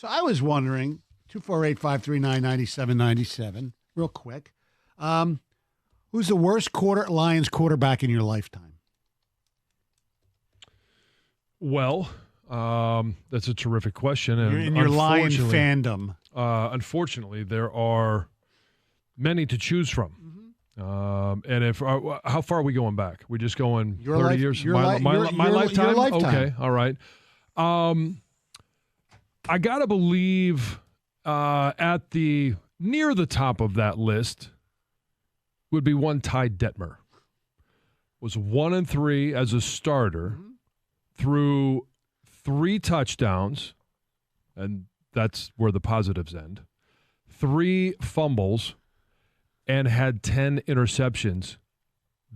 So I was wondering, 248-539-9797, real quick, who's the worst Lions quarterback in your lifetime? Well, that's a terrific question. And In your Lion fandom. Unfortunately, there are many to choose from. And how far are we going back? We just going 30 years? My lifetime? Your lifetime. Okay, all right. I got to believe at the near the top of that list would be one Ty Detmer. Was 1-3 as a starter, threw 3 touchdowns, and that's where the positives end. 3 fumbles, and had 10 interceptions.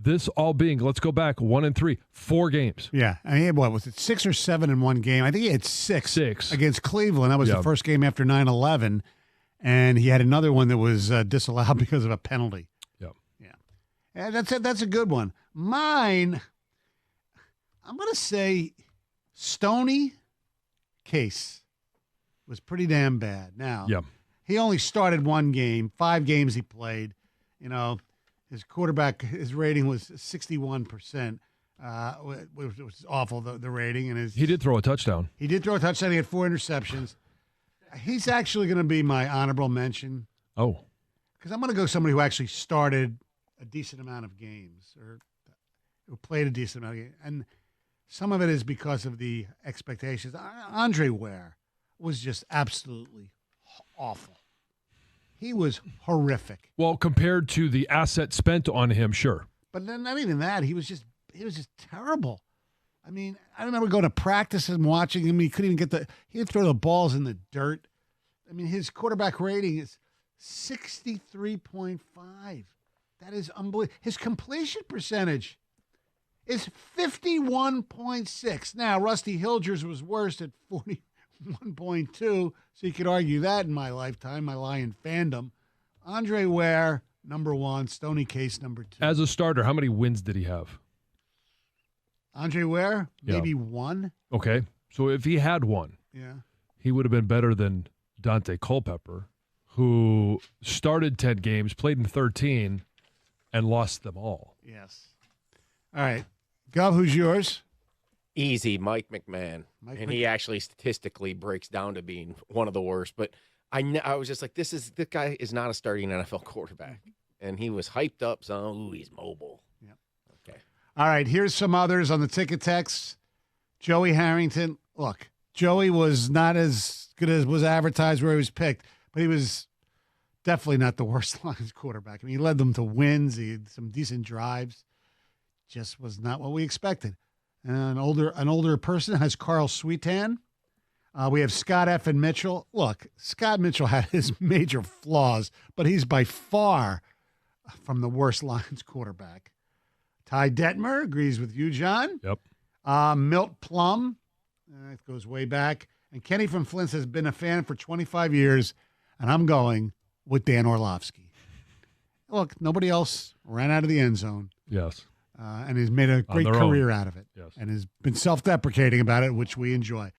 This all being, let's go back, 1-3, 4 games. Yeah. I mean, what was it, 6 or 7 in one game? I think he had 6 against Cleveland. That was the first game after 9/11. And he had another one that was disallowed because of a penalty. Yep. Yeah. And that's a good one. Mine, I'm going to say Stoney Case was pretty damn bad. Now, he only started one game, 5 games he played. You know, his quarterback, his rating was 61%, which was awful, the rating. And he did throw a touchdown. He did throw a touchdown. He had 4 interceptions. He's actually going to be my honorable mention. Oh. Because I'm going to go somebody who actually started a decent amount of games or who played a decent amount of games. And some of it is because of the expectations. Andre Ware was just absolutely awful. He was horrific. Well, compared to the asset spent on him, sure. But then not even that. He was just terrible. I mean, I remember going to practice and watching him. He couldn't even he'd throw the balls in the dirt. I mean, his quarterback rating is 63.5. That is unbelievable. His completion percentage is 51.6. Now, Rusty Hilgers was worse at 41.2, so you could argue that in my lifetime, my Lion fandom. Andre Ware, number 1. Stoney Case, number 2. As a starter, how many wins did he have? Andre Ware, maybe 1. Okay, so if he had 1, he would have been better than Dante Culpepper, who started 10 games, played in 13, and lost them all. Yes. All right. Gov, who's yours? Easy, Mike McMahon. He actually statistically breaks down to being one of the worst. But I was just like, this guy is not a starting NFL quarterback. And he was hyped up, so, ooh, he's mobile. Yep. Okay. All right, here's some others on the ticket text. Joey Harrington. Look, Joey was not as good as was advertised where he was picked, but he was definitely not the worst Lions quarterback. I mean, he led them to wins. He had some decent drives. Just was not what we expected. And an older person has Carl Sweetan. We have Scott F. and Mitchell. Look, Scott Mitchell had his major flaws, but he's by far from the worst Lions quarterback. Ty Detmer agrees with you, John. Yep. Milt Plum, that goes way back. And Kenny from Flint has been a fan for 25 years, and I'm going with Dan Orlovsky. Look, nobody else ran out of the end zone. Yes. And has made a great career out of it. Yes. And has been self-deprecating about it, which we enjoy.